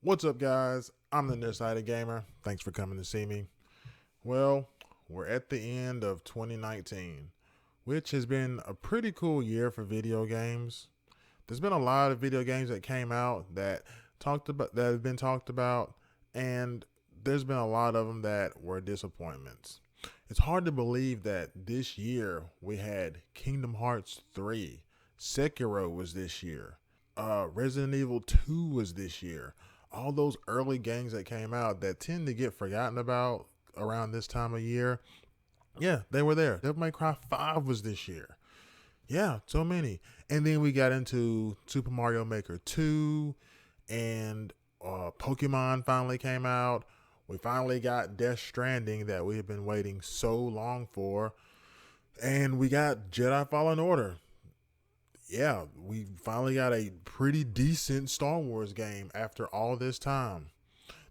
What's up, guys? I'm the Nearsighted Gamer. Thanks for coming to see me. Well, we're at the end of 2019, which has been a pretty cool year for video games. There's been a lot of video games that came out that have been talked about, and there's been a lot of them that were disappointments. It's hard to believe that this year we had Kingdom Hearts 3, Sekiro was this year, Resident Evil 2 was this year. All those early games that came out that tend to get forgotten about around this time of year, yeah, they were there. Devil May Cry 5 was this year. Yeah, so many. And then we got into Super Mario Maker 2, and Pokemon finally came out. We finally got Death Stranding that we have been waiting so long for. And we got Jedi Fallen Order. Yeah, we finally got a pretty decent Star Wars game after all this time.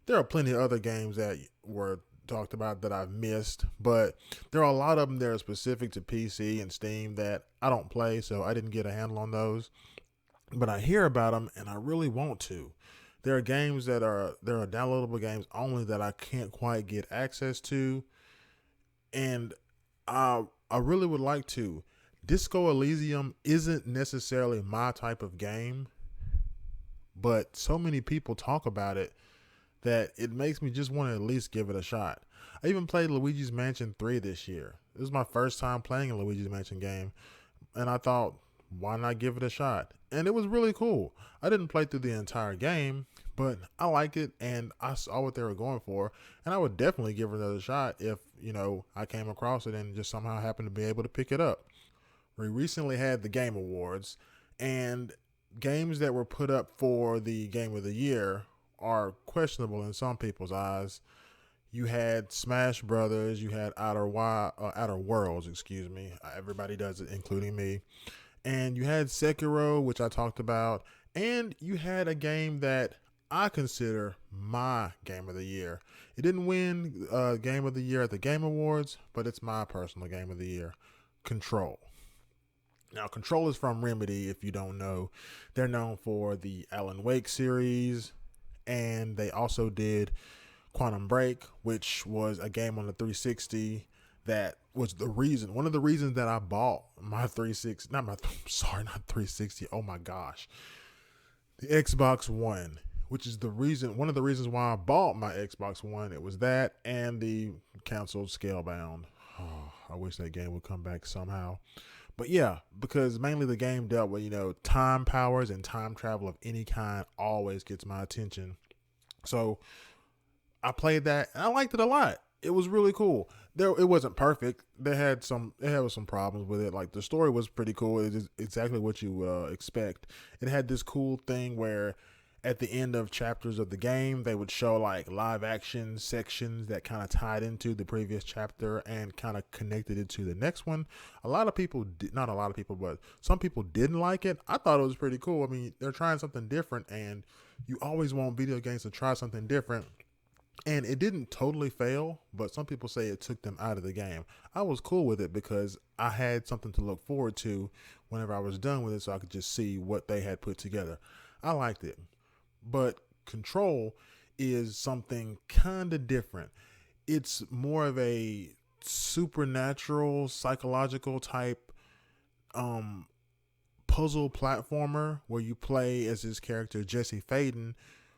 There are plenty of other games that were talked about that I've missed, but there are a lot of them that are specific to PC and Steam that I don't play, so I didn't get a handle on those. But I hear about them and I really want to. There are downloadable games only that I can't quite get access to, and I really would like to. Disco Elysium isn't necessarily my type of game, but so many people talk about it that it makes me just want to at least give it a shot. I even played Luigi's Mansion 3 this year. This was my first time playing a Luigi's Mansion game, and I thought, why not give it a shot? And it was really cool. I didn't play through the entire game, but I liked it and I saw what they were going for, and I would definitely give it another shot if, I came across it and just somehow happened to be able to pick it up. We recently had the Game Awards, and games that were put up for the Game of the Year are questionable in some people's eyes. You had Smash Brothers, you had Outer Worlds, excuse me. Everybody does it, including me. And you had Sekiro, which I talked about, and you had a game that I consider my Game of the Year. It didn't win Game of the Year at the Game Awards, but it's my personal Game of the Year, Control. Now, Control is from Remedy, if you don't know. They're known for the Alan Wake series, and they also did Quantum Break, which was a game on the 360 that was one of the reasons that I bought my 360, not 360, oh my gosh, the Xbox One, which is one of the reasons why I bought my Xbox One. It was that and the canceled Scalebound. Oh, I wish that game would come back somehow. But yeah, because mainly the game dealt with, time powers and time travel of any kind always gets my attention. So I played that and I liked it a lot. It was really cool. It wasn't perfect. It had some problems with it. Like, the story was pretty cool. It is exactly what you would expect. It had this cool thing where at the end of chapters of the game, they would show like live action sections that kind of tied into the previous chapter and kind of connected it to the next one. Not a lot of people, but some people didn't like it. I thought it was pretty cool. I mean, they're trying something different, and you always want video games to try something different. And it didn't totally fail, but some people say it took them out of the game. I was cool with it because I had something to look forward to whenever I was done with it, so I could just see what they had put together. I liked it. But Control is something kind of different. It's more of a supernatural, psychological type puzzle platformer where you play as this character, Jesse Faden,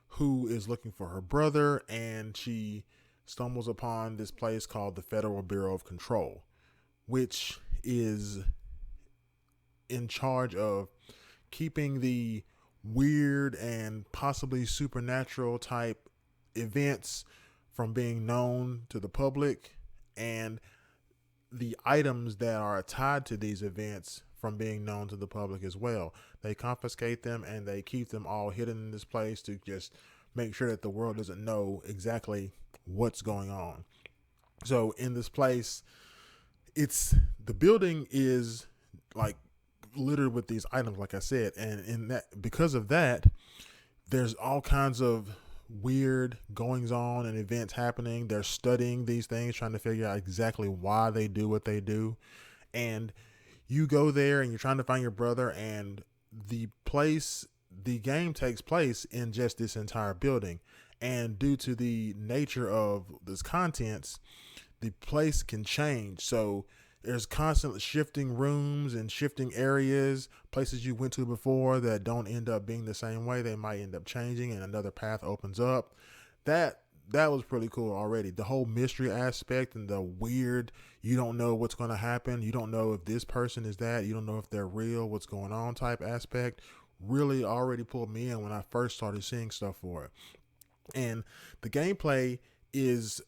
who is looking for her brother, and she stumbles upon this place called the Federal Bureau of Control, which is in charge of keeping the weird and possibly supernatural type events from being known to the public, and the items that are tied to these events from being known to the public as well. They confiscate them and they keep them all hidden in this place to just make sure that the world doesn't know exactly what's going on. So in this place, the building is like littered with these items, like I said, and because of that, there's all kinds of weird goings on and events happening. They're studying these things, trying to figure out exactly why they do what they do. And you go there and you're trying to find your brother, and the place the game takes place in just this entire building. And due to the nature of this contents, the place can change. So there's constantly shifting rooms and shifting areas, places you went to before that don't end up being the same way. They might end up changing and another path opens up. That was pretty cool already. The whole mystery aspect and the weird, you don't know what's going to happen. You don't know if this person is that. You don't know if they're real, what's going on type aspect really already pulled me in when I first started seeing stuff for it. And the gameplay is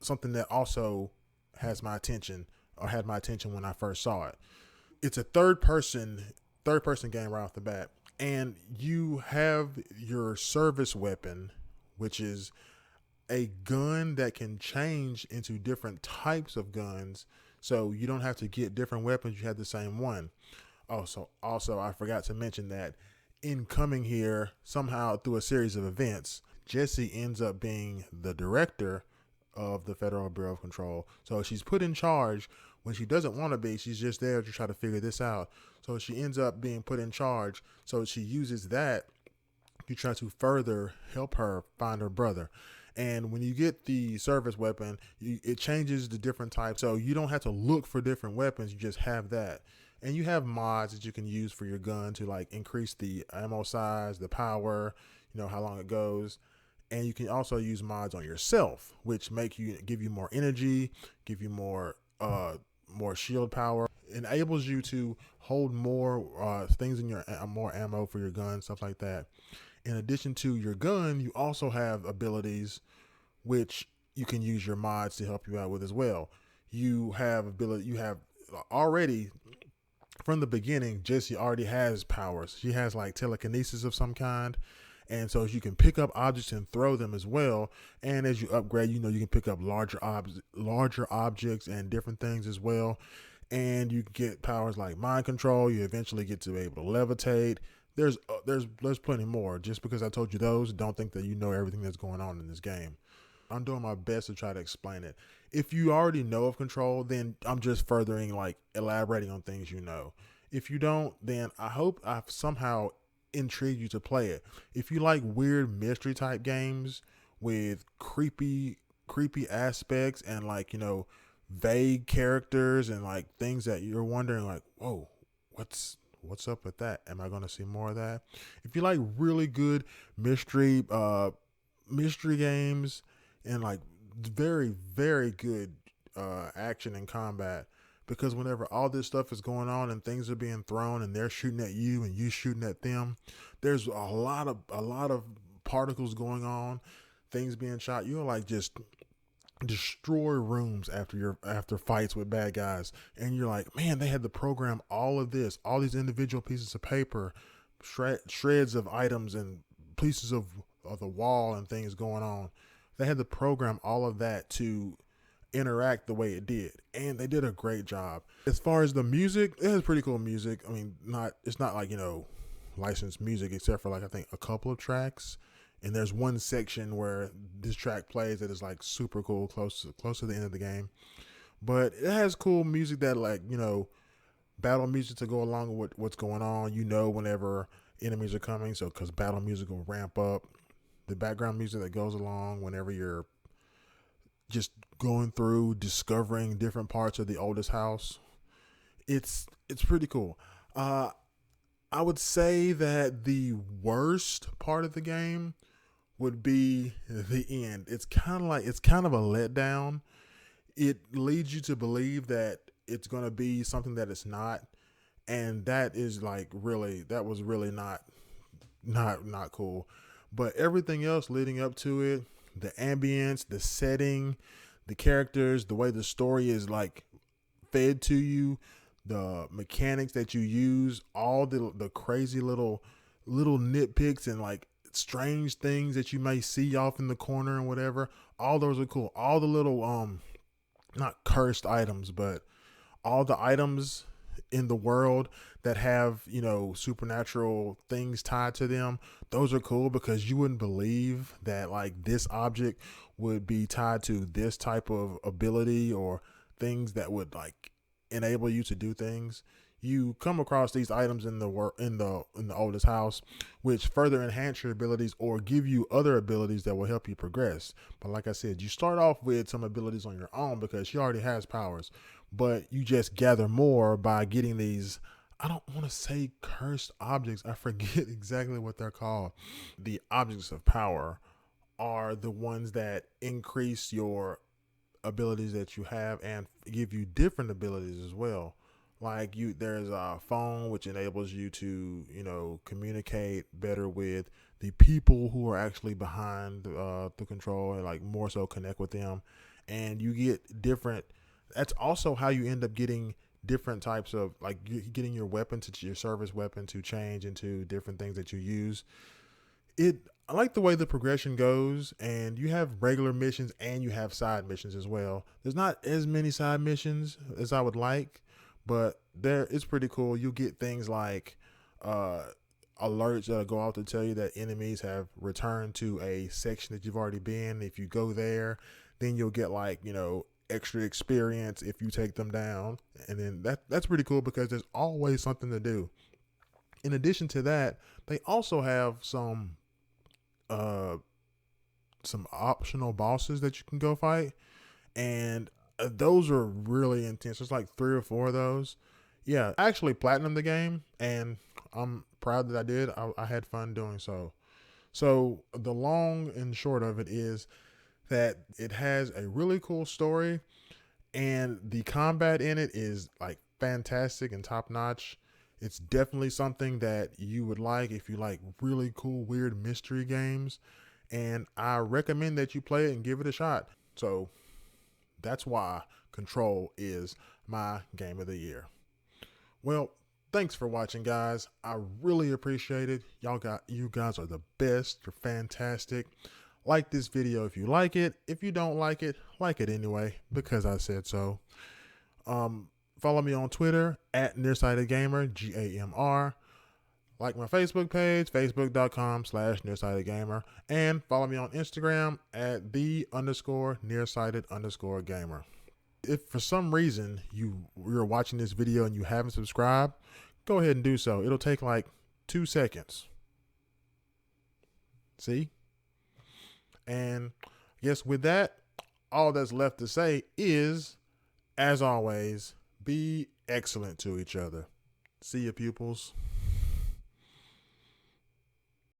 something that also has my attention, or had my attention when I first saw it. It's a third person game right off the bat. And you have your service weapon, which is a gun that can change into different types of guns. So you don't have to get different weapons, you have the same one. Also, I forgot to mention that in coming here, somehow through a series of events, Jesse ends up being the director of the Federal Bureau of Control. So she's put in charge when she doesn't want to be. She's just there to try to figure this out. So she ends up being put in charge. So she uses that to try to further help her find her brother. And when you get the service weapon, it changes the different types. So you don't have to look for different weapons. You just have that. And you have mods that you can use for your gun to like increase the ammo size, the power, how long it goes. And you can also use mods on yourself, which give you more energy, give you more shield power, enables you to hold more things in your more ammo for your gun, stuff like that. In addition to your gun, you also have abilities which you can use your mods to help you out with as well. You have already from the beginning, Jessie already has powers. She has like telekinesis of some kind. And so you can pick up objects and throw them as well. And as you upgrade, you can pick up larger objects and different things as well. And you can get powers like mind control. You eventually get to be able to levitate. There's plenty more. Just because I told you those, don't think that you know everything that's going on in this game. I'm doing my best to try to explain it. If you already know of control, then I'm just furthering, like elaborating on things you know. If you don't, then I hope I've somehow intrigued you to play it. If you like weird mystery type games with creepy aspects and like, vague characters and like things that you're wondering like, whoa, what's up with that? Am I going to see more of that? If you like really good mystery games and like very, very good action and combat, because whenever all this stuff is going on and things are being thrown and they're shooting at you and you shooting at them, there's a lot of particles going on, things being shot. You'll like just destroy rooms after fights with bad guys, and you're like, man, they had to program all of this, all these individual pieces of paper, shreds of items and pieces of the wall and things going on. They had to program all of that to interact the way it did, and they did a great job. As far as the music, it has pretty cool music. I mean, it's not like licensed music, except for like I think a couple of tracks, and there's one section where this track plays that is like super cool, close to the end of the game. But it has cool music that like battle music to go along with what's going on. Whenever enemies are coming, so because battle music will ramp up. The background music that goes along whenever you're just going through discovering different parts of the oldest house. It's pretty cool. I would say that the worst part of the game would be the end. It's kind of a letdown. It leads you to believe that it's going to be something that it's not, and that is like that was really not cool. But everything else leading up to it, the ambience, the setting, the characters, the way the story is like fed to you, the mechanics that you use, all the crazy little nitpicks and like strange things that you may see off in the corner and whatever, all those are cool. All the little not cursed items, but all the items in the world that have supernatural things tied to them, those are cool, because you wouldn't believe that like this object would be tied to this type of ability or things that would like enable you to do things. you come across these items in the oldest house, which further enhance your abilities or give you other abilities that will help you progress. But like I said, you start off with some abilities on your own because she already has powers, but you just gather more by getting these. I don't want to say cursed objects. I forget exactly what they're called. The objects of power are the ones that increase your abilities that you have and give you different abilities as well. Like there's a phone which enables you to, communicate better with the people who are actually behind the control, and like more so connect with them. And you get different. That's also how you end up getting different types of, like, getting your weapon to your service weapon to change into different things that you use. I like the way the progression goes, and you have regular missions and you have side missions as well. There's not as many side missions as I would like, but it's pretty cool. You get things like alerts that'll go out to tell you that enemies have returned to a section that you've already been. If you go there, then you'll get, like, extra experience if you take them down, and then that's pretty cool because there's always something to do. In addition to that, they also have uh some optional bosses that you can go fight, and those are really intense. There's like 3 or 4 of those. Yeah, I actually platinumed the game, and I'm proud that I did. I had fun doing so. So the long and short of it is that it has a really cool story, and the combat in it is like fantastic and top notch. It's definitely something that you would like if you like really cool, weird mystery games. And I recommend that you play it and give it a shot. So that's why Control is my game of the year. Well, thanks for watching, guys. I really appreciate it. You guys are the best. You're fantastic. Like this video if you like it. If you don't like it anyway, because I said so. Follow me on Twitter at Nearsighted Gamer, GAMR. Like my Facebook page, facebook.com/Nearsighted Gamer. And follow me on Instagram at the_Nearsighted_ Gamer. If for some reason you're watching this video and you haven't subscribed, go ahead and do so. It'll take like 2 seconds. See? And yes, with that, all that's left to say is, as always, be excellent to each other. See you, pupils.